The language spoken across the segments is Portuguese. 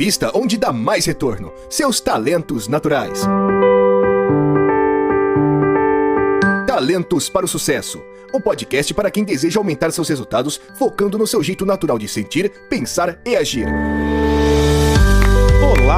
Invista onde dá mais retorno. Seus talentos naturais. Talentos para o Sucesso. O podcast para quem deseja aumentar seus resultados, focando no seu jeito natural de sentir, pensar e agir.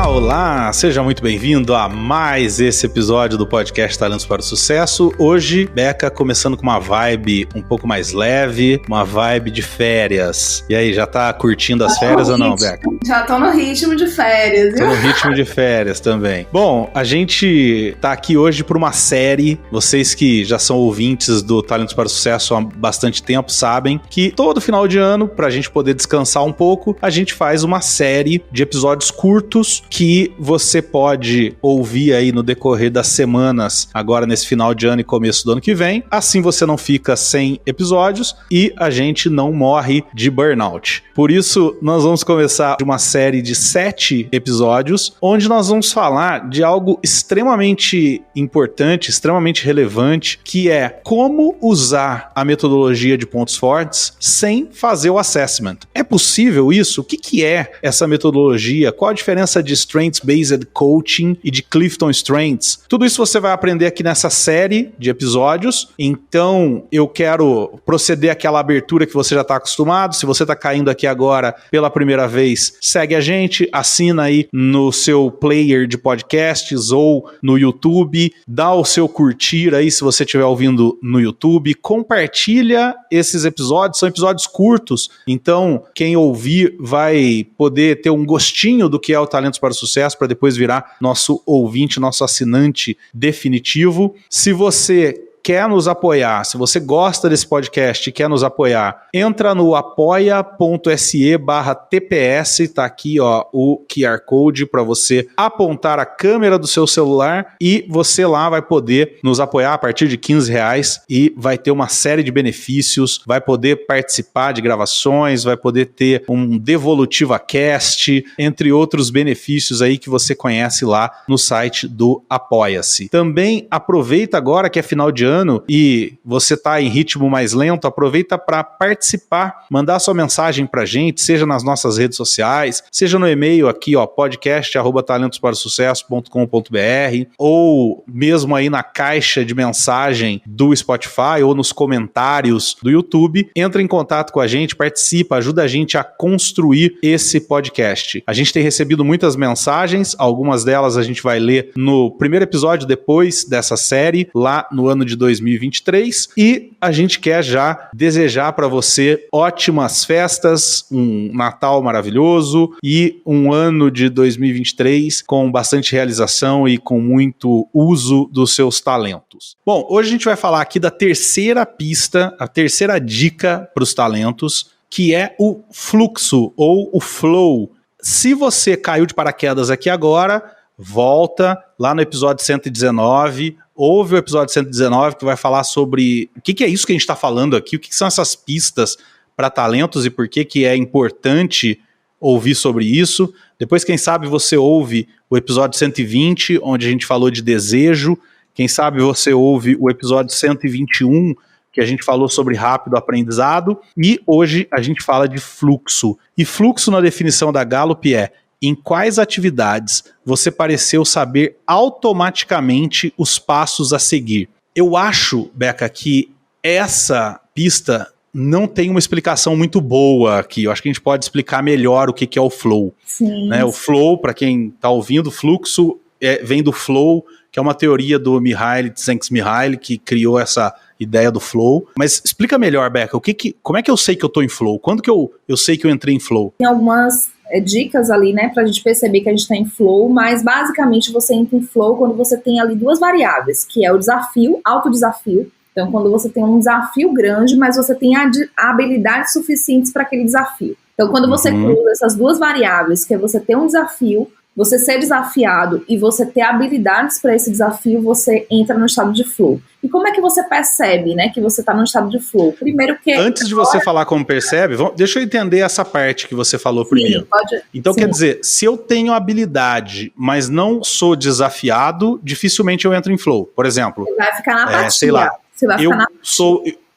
Olá, seja muito bem-vindo a mais esse episódio do podcast Talentos para o Sucesso. Hoje, Beca começando com uma vibe um pouco mais leve, uma vibe de férias. E aí, já tá curtindo as férias ou não, Beca? Já tô no ritmo de férias, viu? Tô no ritmo de férias também. Bom, a gente tá aqui hoje por uma série. Vocês que já são ouvintes do Talentos para o Sucesso há bastante tempo sabem que todo final de ano, pra gente poder descansar um pouco, a gente faz uma série de episódios curtos que você pode ouvir aí no decorrer das semanas, agora nesse final de ano e começo do ano que vem. Assim você não fica sem episódios e a gente não morre de burnout. Por isso, nós vamos começar uma série de 7 episódios, onde nós vamos falar de algo extremamente importante, extremamente relevante, que é como usar a metodologia de pontos fortes sem fazer o assessment. É possível isso? O que é essa metodologia? Qual a diferença de Strengths-Based Coaching e de Clifton Strengths? Tudo isso você vai aprender aqui nessa série de episódios. Então, eu quero proceder àquela abertura que você já está acostumado. Se você está caindo aqui agora pela primeira vez, segue a gente, assina aí no seu player de podcasts ou no YouTube, dá o seu curtir aí se você estiver ouvindo no YouTube, compartilha esses episódios, são episódios curtos, então quem ouvir vai poder ter um gostinho do que é o Talentos para o Sucesso, para depois virar nosso ouvinte, nosso assinante definitivo. Se você quer nos apoiar, se você gosta desse podcast e quer nos apoiar, entra no apoia.se/TPS, tá aqui ó, o QR Code para você apontar a câmera do seu celular e você lá vai poder nos apoiar a partir de R$15 e vai ter uma série de benefícios, vai poder participar de gravações, vai poder ter um Devolutiva Cast, entre outros benefícios aí que você conhece lá no site do Apoia-se. Também aproveita agora que é final de ano e você está em ritmo mais lento, aproveita para participar, mandar sua mensagem para a gente, seja nas nossas redes sociais, seja no e-mail aqui, ó, podcast@talentosparosucesso.com.br ou mesmo aí na caixa de mensagem do Spotify ou nos comentários do YouTube. Entra em contato com a gente, participa, ajuda a gente a construir esse podcast. A gente tem recebido muitas mensagens, algumas delas a gente vai ler no primeiro episódio depois dessa série, lá no ano de 2023, e a gente quer já desejar para você ótimas festas, um Natal maravilhoso e um ano de 2023 com bastante realização e com muito uso dos seus talentos. Bom, hoje a gente vai falar aqui da terceira pista, a terceira dica para os talentos, que é o fluxo ou o flow. Se você caiu de paraquedas aqui agora, volta lá no episódio 119, ouve o episódio 119 que vai falar sobre o que é isso que a gente está falando aqui, o que são essas pistas para talentos e por que é importante ouvir sobre isso. Depois, quem sabe, você ouve o episódio 120, onde a gente falou de desejo. Quem sabe você ouve o episódio 121, que a gente falou sobre rápido aprendizado. E hoje a gente fala de fluxo. E fluxo, na definição da Gallup, é: em quais atividades você pareceu saber automaticamente os passos a seguir? Eu acho, Beca, que essa pista não tem uma explicação muito boa aqui. Eu acho que a gente pode explicar melhor o que é o flow. Sim. Né? O flow, para quem está ouvindo, fluxo vem do flow, que é uma teoria do Mihaly Csikszentmihalyi, que criou essa ideia do flow. Mas explica melhor, Beca, como é que eu sei que eu estou em flow? Quando que eu sei que eu entrei em flow? Tem algumas dicas ali, né, pra gente perceber que a gente tá em flow, mas basicamente você entra em flow quando você tem ali duas variáveis, que é o desafio, autodesafio. Então, quando você tem um desafio grande, mas você tem habilidades suficientes para aquele desafio. Então, quando você cruza essas duas variáveis, que é você ter um desafio, você ser desafiado e você ter habilidades para esse desafio, você entra no estado de flow. E como é que você percebe, né, que você está no estado de flow? Primeiro que... Antes de você falar como percebe, deixa eu entender essa parte que você falou primeiro. Pode... Então, quer dizer, se eu tenho habilidade, mas não sou desafiado, dificilmente eu entro em flow. Por exemplo... Você vai ficar na apatia. Sei lá,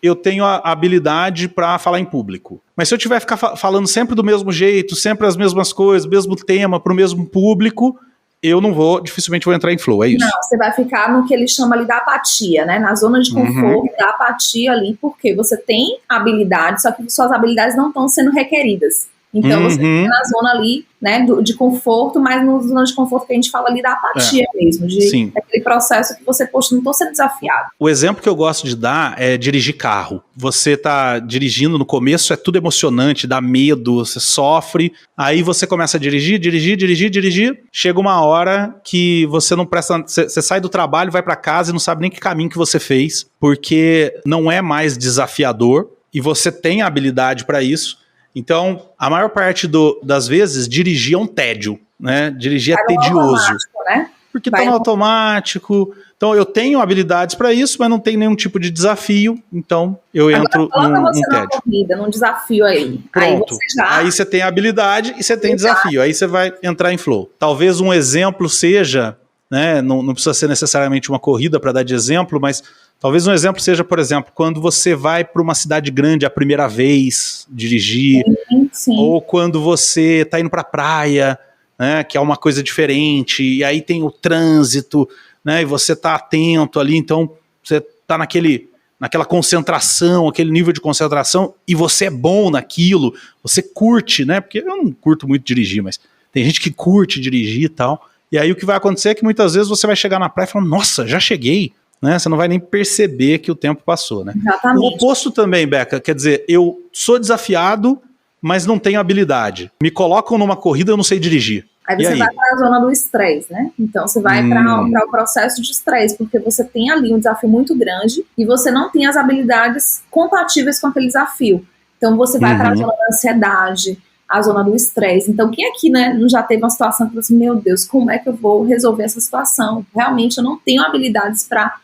eu tenho a habilidade para falar em público. Mas se eu tiver ficar falando sempre do mesmo jeito, sempre as mesmas coisas, mesmo tema, para o mesmo público, eu não vou, dificilmente vou entrar em flow, é isso? Não, você vai ficar no que ele chama ali da apatia, né? Na zona de conforto, da apatia ali, porque você tem habilidade, só que suas habilidades não estão sendo requeridas. Então, você fica na zona ali, né, de conforto, mas na zona de conforto que a gente fala ali da apatia mesmo, daquele processo que você, poxa, não estou sendo desafiado. O exemplo que eu gosto de dar é dirigir carro. Você tá dirigindo, no começo é tudo emocionante, dá medo, você sofre, aí você começa a dirigir, chega uma hora que você não presta, você sai do trabalho, vai para casa e não sabe nem que caminho que você fez, porque não é mais desafiador e você tem a habilidade para isso. Então, a maior parte das vezes, dirigir é um tédio, né? Dirigir é tedioso. Né? Porque tá no automático. Então, eu tenho habilidades para isso, mas não tem nenhum tipo de desafio. Então, eu entro num tédio. Corrida, num desafio aí. Pronto. Aí você tem habilidade e você tem desafio. Aí você vai entrar em flow. Talvez um exemplo seja, né? Não precisa ser necessariamente uma corrida para dar de exemplo, mas talvez um exemplo seja, por exemplo, quando você vai para uma cidade grande a primeira vez dirigir, sim. Ou quando você está indo para a praia, né, que é uma coisa diferente, e aí tem o trânsito, né, e você está atento ali, então você está naquela concentração, aquele nível de concentração, e você é bom naquilo, você curte, né, porque eu não curto muito dirigir, mas tem gente que curte dirigir e tal, e aí o que vai acontecer é que muitas vezes você vai chegar na praia e falar, nossa, já cheguei, né? Você não vai nem perceber que o tempo passou, né? Exatamente. O oposto também, Beca, quer dizer, eu sou desafiado, mas não tenho habilidade. Me colocam numa corrida, eu não sei dirigir. Aí você vai para a zona do estresse, né? Então você vai para o processo de estresse, porque você tem ali um desafio muito grande e você não tem as habilidades compatíveis com aquele desafio. Então você vai para a zona da ansiedade, a zona do estresse. Então quem aqui, né, não já teve uma situação que você, meu Deus, como é que eu vou resolver essa situação? Realmente eu não tenho habilidades para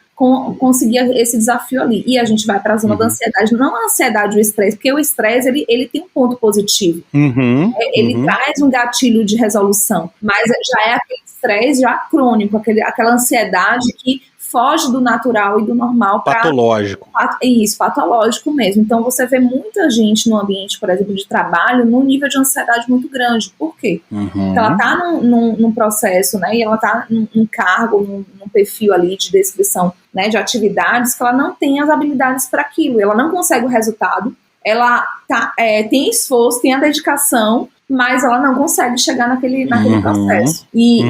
conseguir esse desafio ali. E a gente vai para a zona da ansiedade, não a ansiedade, o estresse, porque o estresse, ele tem um ponto positivo. Ele traz um gatilho de resolução, mas já é aquele estresse já crônico, aquela ansiedade que foge do natural e do normal. Patológico. Isso, patológico mesmo. Então você vê muita gente no ambiente, por exemplo, de trabalho, num nível de ansiedade muito grande. Por quê? Porque ela está num processo, né, e ela está num cargo, num perfil ali de descrição, né, de atividades que ela não tem as habilidades para aquilo, ela não consegue o resultado, ela tem esforço, tem a dedicação, mas ela não consegue chegar naquele processo. E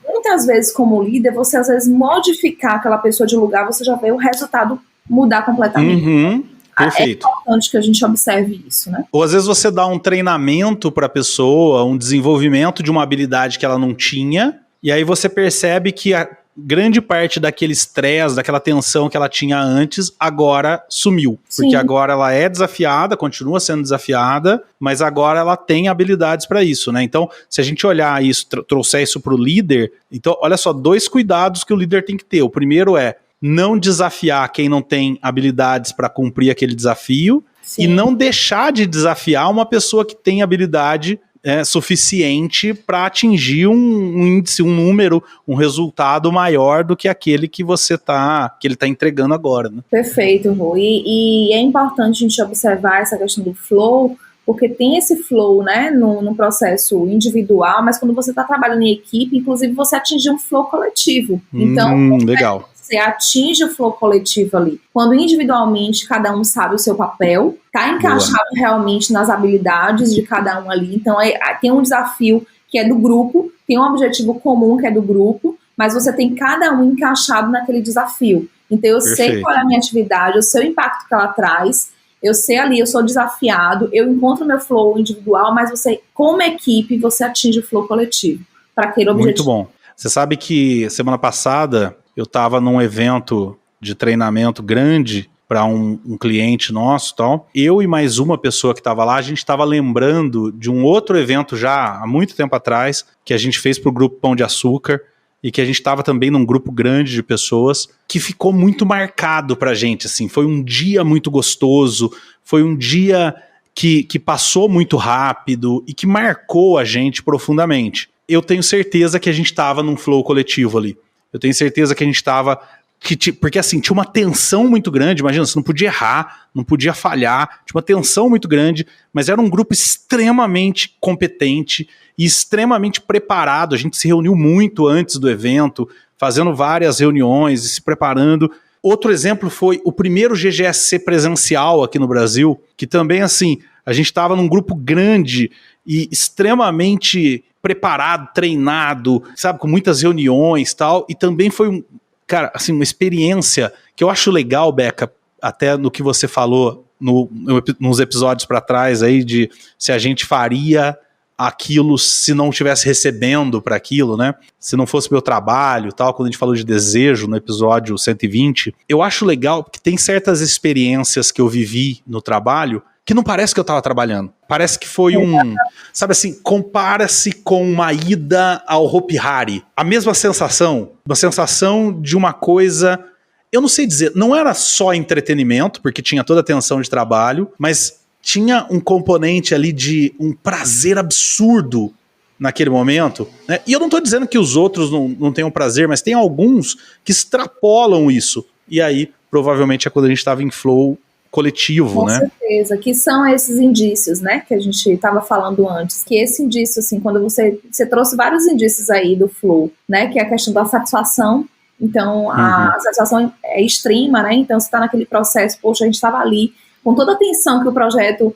muitas vezes, como líder, você às vezes modificar aquela pessoa de lugar, você já vê o resultado mudar completamente. Perfeito. É importante que a gente observe isso, né? Ou às vezes você dá um treinamento para a pessoa, um desenvolvimento de uma habilidade que ela não tinha, e aí você percebe que a grande parte daquele estresse, daquela tensão que ela tinha antes, agora sumiu. Sim. Porque agora ela é desafiada, continua sendo desafiada, mas agora ela tem habilidades para isso, né? Então, se a gente olhar isso, trouxer isso para o líder, então, olha só, 2 cuidados que o líder tem que ter. O primeiro é não desafiar quem não tem habilidades para cumprir aquele desafio. Sim. E não deixar de desafiar uma pessoa que tem habilidade suficiente para atingir um índice, um número, um resultado maior do que aquele que ele está entregando agora, né? Perfeito, Rô. E é importante a gente observar essa questão do flow, porque tem esse flow, né, no processo individual, mas quando você está trabalhando em equipe, inclusive você atinge um flow coletivo. Então, legal. Você atinge o flow coletivo ali. Quando individualmente cada um sabe o seu papel, tá encaixado realmente nas habilidades de cada um ali. Então tem um desafio que é do grupo, tem um objetivo comum que é do grupo, mas você tem cada um encaixado naquele desafio. Então eu sei qual é a minha atividade, eu sei o impacto que ela traz, eu sei ali, eu sou desafiado, eu encontro meu flow individual, mas você, como equipe, você atinge o flow coletivo para aquele objetivo. Muito bom. Você sabe que semana passada eu estava num evento de treinamento grande para um cliente nosso, tal. Eu e mais uma pessoa que estava lá, a gente estava lembrando de um outro evento já há muito tempo atrás, que a gente fez para o grupo Pão de Açúcar, e que a gente estava também num grupo grande de pessoas, que ficou muito marcado para a gente, assim. Foi um dia muito gostoso, foi um dia que passou muito rápido e que marcou a gente profundamente. Eu tenho certeza que a gente estava num flow coletivo ali. Eu tenho certeza que a gente estava porque assim, tinha uma tensão muito grande, imagina, você não podia errar, não podia falhar, tinha uma tensão muito grande, mas era um grupo extremamente competente e extremamente preparado. A gente se reuniu muito antes do evento, fazendo várias reuniões e se preparando. Outro exemplo foi o primeiro GGSC presencial aqui no Brasil, que também, assim, a gente estava num grupo grande e extremamente preparado, treinado, sabe, com muitas reuniões e tal, e também foi cara, assim, uma experiência que eu acho legal, Beca, até no que você falou nos episódios para trás aí, de se a gente faria aquilo se não estivesse recebendo para aquilo, né? Se não fosse meu trabalho, tal, quando a gente falou de desejo no episódio 120, eu acho legal porque tem certas experiências que eu vivi no trabalho que não parece que eu estava trabalhando. Parece que foi sabe assim, compara-se com uma ida ao Hopi Hari. A mesma sensação, uma sensação de uma coisa, eu não sei dizer, não era só entretenimento, porque tinha toda a tensão de trabalho, mas tinha um componente ali de um prazer absurdo naquele momento, né? E eu não estou dizendo que os outros não tenham prazer, mas tem alguns que extrapolam isso. E aí, provavelmente, é quando a gente estava em flow coletivo, né? Com certeza, que são esses indícios, né, que a gente estava falando antes, que esse indício, assim, quando você trouxe vários indícios aí do flow, né, que é a questão da satisfação. Então, a satisfação é extrema, né, então você está naquele processo, poxa, a gente estava ali com toda a atenção que o projeto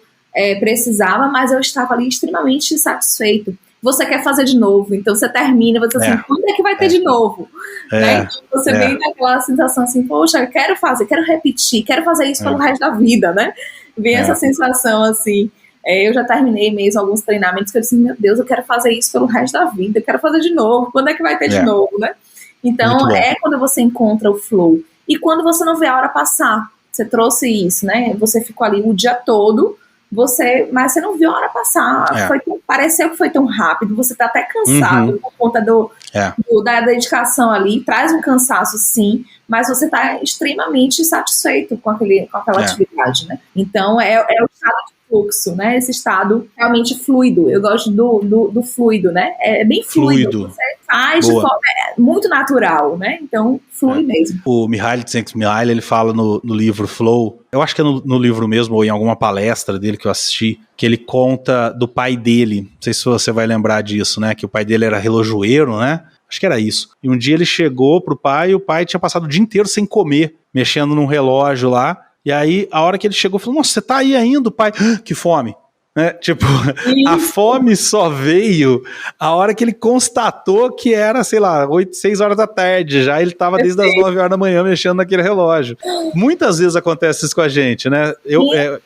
precisava, mas eu estava ali extremamente satisfeito. Você quer fazer de novo, então você termina, você assim, quando é que vai ter de novo? Né? Então você vem naquela sensação assim, poxa, eu quero fazer, quero repetir, quero fazer isso pelo resto da vida, né? Vem essa sensação assim, eu já terminei mesmo alguns treinamentos que eu disse, meu Deus, eu quero fazer isso pelo resto da vida, eu quero fazer de novo, quando é que vai ter de novo, né? Então quando você encontra o flow, e quando você não vê a hora passar, você trouxe isso, né? Você ficou ali o dia todo, mas você não viu a hora passar, pareceu que foi tão rápido, você tá até cansado por conta da dedicação ali, traz um cansaço sim, mas você tá extremamente satisfeito com aquela atividade, né? Então é o estado de fluxo, né? Esse estado realmente fluido, eu gosto do fluido, né? É bem fluido. Você faz de forma muito natural, né? Então flui mesmo. O Mihaly Csikszentmihalyi, ele fala no livro Flow, eu acho que é no livro mesmo, ou em alguma palestra dele que eu assisti, que ele conta do pai dele, não sei se você vai lembrar disso, né? Que o pai dele era relojoeiro, né? Acho que era isso. E um dia ele chegou pro pai e o pai tinha passado o dia inteiro sem comer, mexendo num relógio lá. E aí, a hora que ele chegou, falou, nossa, você tá aí ainda, pai? Que fome. Né? Tipo, a fome só veio a hora que ele constatou que era, sei lá, 6 horas da tarde, já ele tava desde as 9 horas da manhã mexendo naquele relógio. Muitas vezes acontece isso com a gente, né?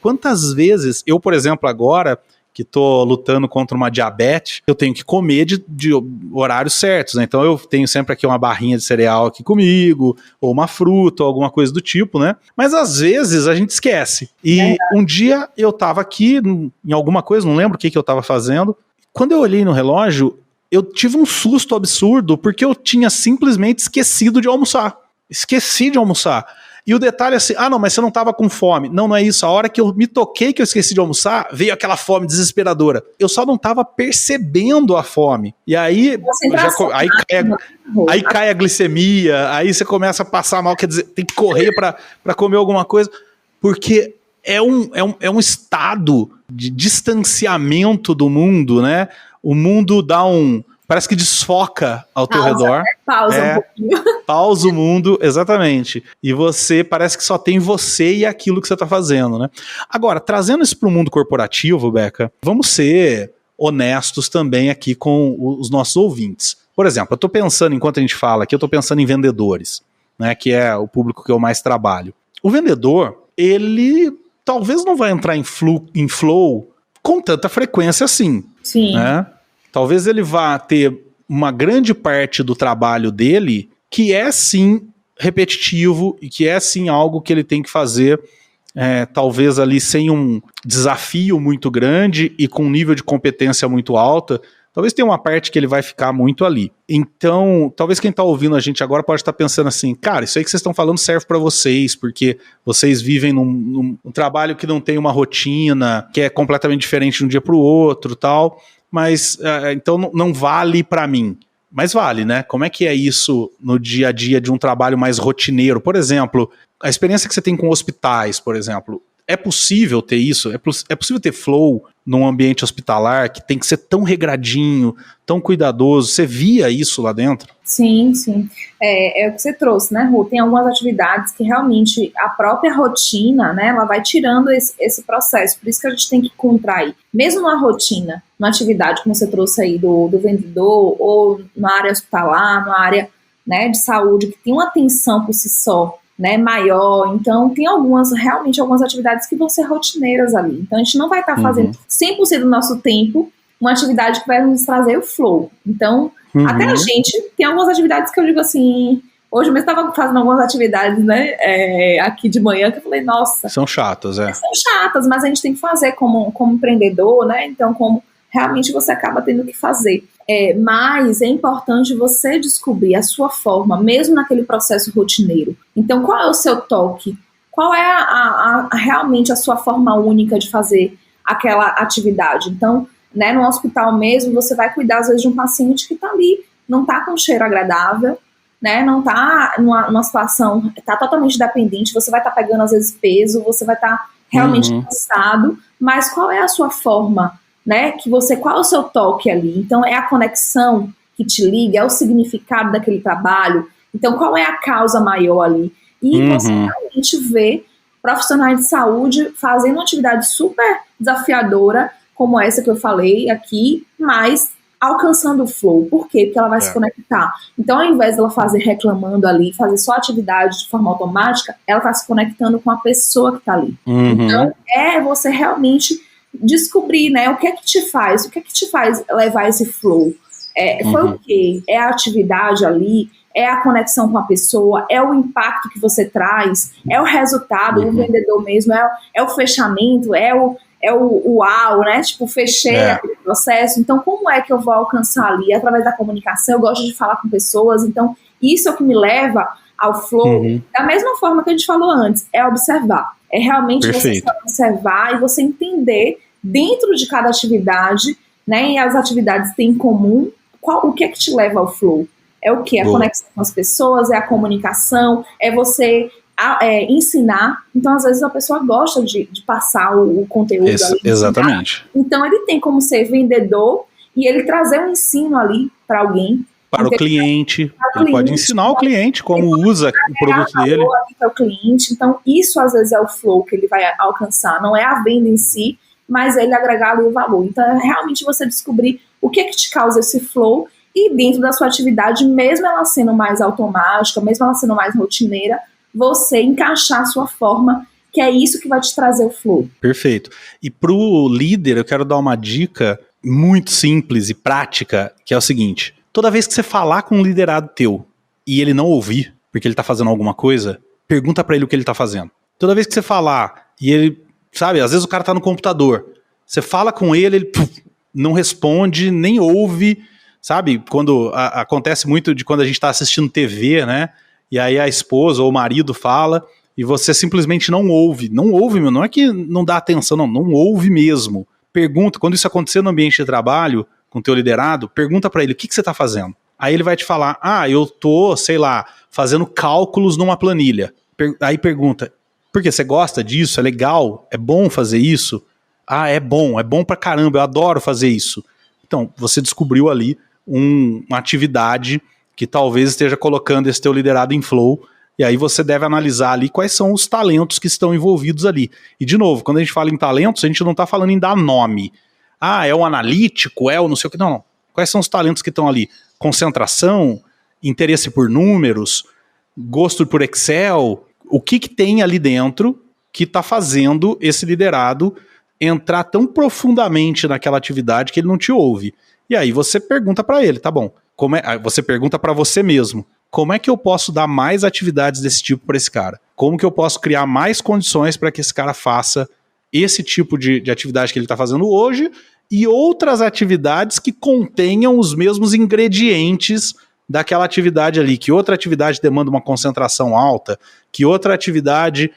Quantas vezes, eu, por exemplo, agora que tô lutando contra uma diabetes, eu tenho que comer de horários certos, né? Então eu tenho sempre aqui uma barrinha de cereal aqui comigo, ou uma fruta, ou alguma coisa do tipo, né? Mas às vezes a gente esquece. E um dia eu tava aqui em alguma coisa, não lembro o que eu tava fazendo, quando eu olhei no relógio, eu tive um susto absurdo, porque eu tinha simplesmente esquecido de almoçar. Esqueci de almoçar. E o detalhe é assim, não, mas você não estava com fome. Não é isso. A hora que eu me toquei que eu esqueci de almoçar, veio aquela fome desesperadora. Eu só não estava percebendo a fome. E aí, aí cai a glicemia, aí você começa a passar mal, quer dizer, tem que correr para comer alguma coisa, porque é um estado de distanciamento do mundo, né? O mundo dá parece que desfoca ao teu redor. Pausa um pouquinho. Pausa o mundo, exatamente. E você, parece que só tem você e aquilo que você está fazendo, né? Agora, trazendo isso para o mundo corporativo, Beca, vamos ser honestos também aqui com os nossos ouvintes. Por exemplo, eu estou pensando, enquanto a gente fala aqui, eu estou pensando em vendedores, né? Que é o público que eu mais trabalho. O vendedor, ele talvez não vai entrar em flow com tanta frequência assim. Sim. Né? Talvez ele vá ter uma grande parte do trabalho dele que é sim repetitivo e que é sim algo que ele tem que fazer talvez ali sem um desafio muito grande e com um nível de competência muito alta. Talvez tenha uma parte que ele vai ficar muito ali. Então, talvez quem está ouvindo a gente agora pode estar pensando assim, cara, isso aí que vocês estão falando serve para vocês, porque vocês vivem num trabalho que não tem uma rotina, que é completamente diferente de um dia para o outro, tal, mas então não vale para mim. mas vale, né? Como é que é isso no dia a dia de um trabalho mais rotineiro? Por exemplo, a experiência que você tem com hospitais, por exemplo, é possível ter isso? É possível ter flow num ambiente hospitalar que tem que ser tão regradinho, tão cuidadoso? Você via isso lá dentro? Sim, sim. É o que você trouxe, né, Rô? Tem algumas atividades que realmente a própria rotina, né, ela vai tirando esse processo. Por isso que a gente tem que encontrar aí, mesmo numa rotina, numa atividade, como você trouxe aí do vendedor, ou na área hospitalar, na área, né, de saúde, que tem uma atenção por si só, né, maior. Então, tem realmente algumas atividades que vão ser rotineiras ali. Então, a gente não vai estar fazendo 100% do nosso tempo uma atividade que vai nos trazer o flow. Então, até a gente tem algumas atividades que eu digo assim, hoje mesmo estava fazendo algumas atividades, né, aqui de manhã, que eu falei, nossa. São chatas, São chatas, mas a gente tem que fazer como empreendedor, né, então como realmente você acaba tendo que fazer. Mas é importante você descobrir a sua forma, mesmo naquele processo rotineiro. Então, qual é o seu toque? Qual é realmente a sua forma única de fazer aquela atividade? Então, né, no hospital mesmo, você vai cuidar, às vezes, de um paciente que está ali, não está com cheiro agradável, né, não está numa situação, está totalmente dependente, você vai estar pegando, às vezes, peso, você vai estar realmente cansado, mas qual é a sua forma, né, qual é o seu toque ali? Então, é a conexão que te liga, é o significado daquele trabalho, então, qual é a causa maior ali? E você realmente vê profissionais de saúde fazendo uma atividade super desafiadora, como essa que eu falei aqui, mas alcançando o flow. Por quê? Porque ela vai se conectar. Então, ao invés dela fazer reclamando ali, fazer só atividade de forma automática, ela está se conectando com a pessoa que está ali. Então, você realmente descobrir, né, o que é que te faz levar esse flow. Foi o quê? É a atividade ali, é a conexão com a pessoa, é o impacto que você traz, é o resultado, o vendedor mesmo, é o fechamento, é o uau, né? Tipo, fechei aquele processo. Então, como é que eu vou alcançar ali? Através da comunicação, eu gosto de falar com pessoas. Então, isso é o que me leva ao flow. Da mesma forma que a gente falou antes, é observar. É realmente você observar e você entender dentro de cada atividade, né? E as atividades têm em comum o que é que te leva ao flow. É o que? A conexão com as pessoas, é a comunicação, é você ensinar. Então, às vezes, a pessoa gosta de passar o conteúdo ali. Exatamente. Então, ele tem como ser vendedor e ele trazer um ensino ali para alguém. Para o cliente. Ele pode ensinar o cliente como usa o produto dele. Para o cliente. Então, isso, às vezes, é o flow que ele vai alcançar. Não é a venda em si, mas ele agregar ali o valor. Então, é realmente você descobrir o que te causa esse flow e dentro da sua atividade, mesmo ela sendo mais automática, mesmo ela sendo mais rotineira, você encaixar a sua forma, que é isso que vai te trazer o flow. Perfeito. E pro líder, eu quero dar uma dica muito simples e prática, que é o seguinte: toda vez que você falar com um liderado teu e ele não ouvir, porque ele tá fazendo alguma coisa, pergunta pra ele o que ele tá fazendo. Toda vez que você falar e ele, sabe, às vezes o cara tá no computador, você fala com ele não responde, nem ouve, sabe? Quando acontece muito de quando a gente tá assistindo TV, né? E aí a esposa ou o marido fala e você simplesmente não ouve. Não ouve, meu, não é que não dá atenção, não ouve mesmo. Pergunta, quando isso acontecer no ambiente de trabalho, com o teu liderado, pergunta pra ele, o que você tá fazendo? Aí ele vai te falar, eu tô, sei lá, fazendo cálculos numa planilha. Aí pergunta, por que você gosta disso? É legal? É bom fazer isso? É bom pra caramba, eu adoro fazer isso. Então, você descobriu ali uma atividade que talvez esteja colocando esse teu liderado em flow, e aí você deve analisar ali quais são os talentos que estão envolvidos ali. E de novo, quando a gente fala em talentos, a gente não está falando em dar nome. É o analítico, é o não sei o que, não. Quais são os talentos que estão ali? Concentração, interesse por números, gosto por Excel, o que tem ali dentro que está fazendo esse liderado entrar tão profundamente naquela atividade que ele não te ouve. E aí você pergunta para ele, tá bom, você pergunta para você mesmo, como é que eu posso dar mais atividades desse tipo para esse cara? Como que eu posso criar mais condições para que esse cara faça esse tipo de atividade que ele está fazendo hoje e outras atividades que contenham os mesmos ingredientes daquela atividade ali, que outra atividade demanda uma concentração alta, que outra atividade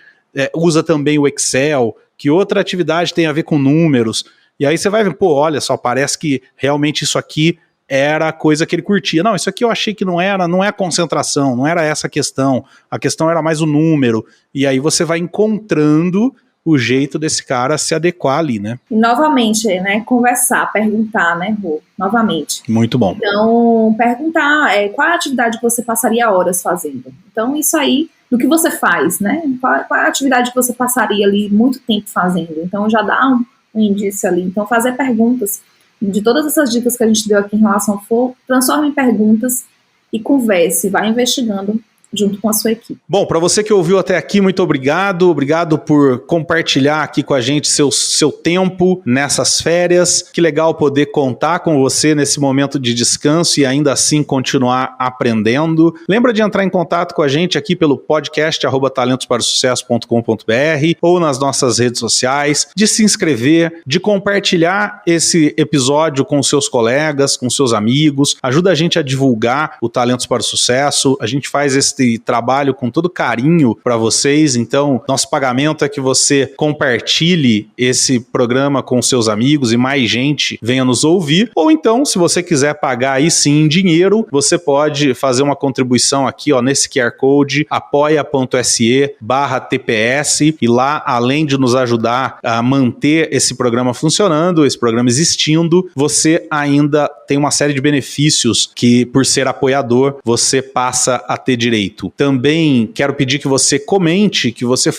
usa também o Excel, que outra atividade tem a ver com números, e aí você vai ver, olha só, parece que realmente isso aqui era a coisa que ele curtia. Não, isso aqui eu achei que não é a concentração, não era essa a questão era mais o número, e aí você vai encontrando o jeito desse cara se adequar ali, né? E novamente, né, conversar, perguntar, né, Rô? Novamente. Muito bom. Então, perguntar qual é a atividade que você passaria horas fazendo. Então, isso aí, do que você faz, né? Qual é a atividade que você passaria ali muito tempo fazendo? Então, já dá um indício ali. Então, fazer perguntas. De todas essas dicas que a gente deu aqui em relação ao fogo, transforme em perguntas e converse, vai investigando junto com a sua equipe. Bom, para você que ouviu até aqui, muito obrigado. Obrigado por compartilhar aqui com a gente seu tempo nessas férias. Que legal poder contar com você nesse momento de descanso e ainda assim continuar aprendendo. Lembra de entrar em contato com a gente aqui pelo podcast @talentosparosucesso.com.br ou nas nossas redes sociais, de se inscrever, de compartilhar esse episódio com seus colegas, com seus amigos. Ajuda a gente a divulgar o Talentos para o Sucesso. A gente faz esse trabalho com todo carinho para vocês, então nosso pagamento é que você compartilhe esse programa com seus amigos e mais gente venha nos ouvir, ou então, se você quiser pagar aí sim em dinheiro, você pode fazer uma contribuição aqui, ó, nesse QR Code, apoia.se/TPS, e lá, além de nos ajudar a manter esse programa funcionando, esse programa existindo, você ainda tem uma série de benefícios que, por ser apoiador, você passa a ter direito. Também quero pedir que você comente, que você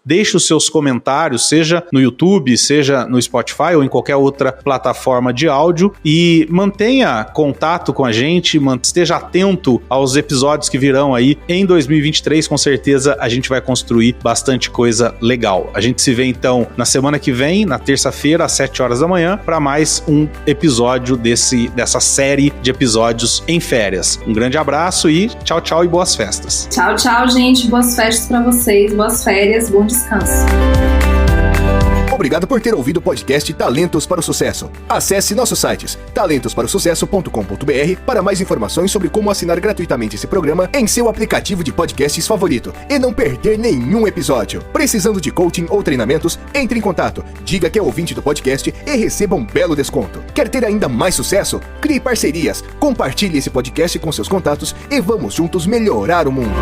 deixe os seus comentários, seja no YouTube, seja no Spotify ou em qualquer outra plataforma de áudio, e mantenha contato com a gente, esteja atento aos episódios que virão aí em 2023, com certeza a gente vai construir bastante coisa legal. A gente se vê então na semana que vem, na terça-feira, às 7 horas da manhã, para mais um episódio dessa série de episódios em férias. Um grande abraço e tchau, tchau e boas festas. Tchau, tchau, gente. Boas festas para vocês, boas férias, bom descanso. Obrigado por ter ouvido o podcast Talentos para o Sucesso. Acesse nossos sites talentosparosucesso.com.br para mais informações sobre como assinar gratuitamente esse programa em seu aplicativo de podcasts favorito e não perder nenhum episódio. Precisando de coaching ou treinamentos, entre em contato, diga que é ouvinte do podcast e receba um belo desconto. Quer ter ainda mais sucesso? Crie parcerias, compartilhe esse podcast com seus contatos e vamos juntos melhorar o mundo.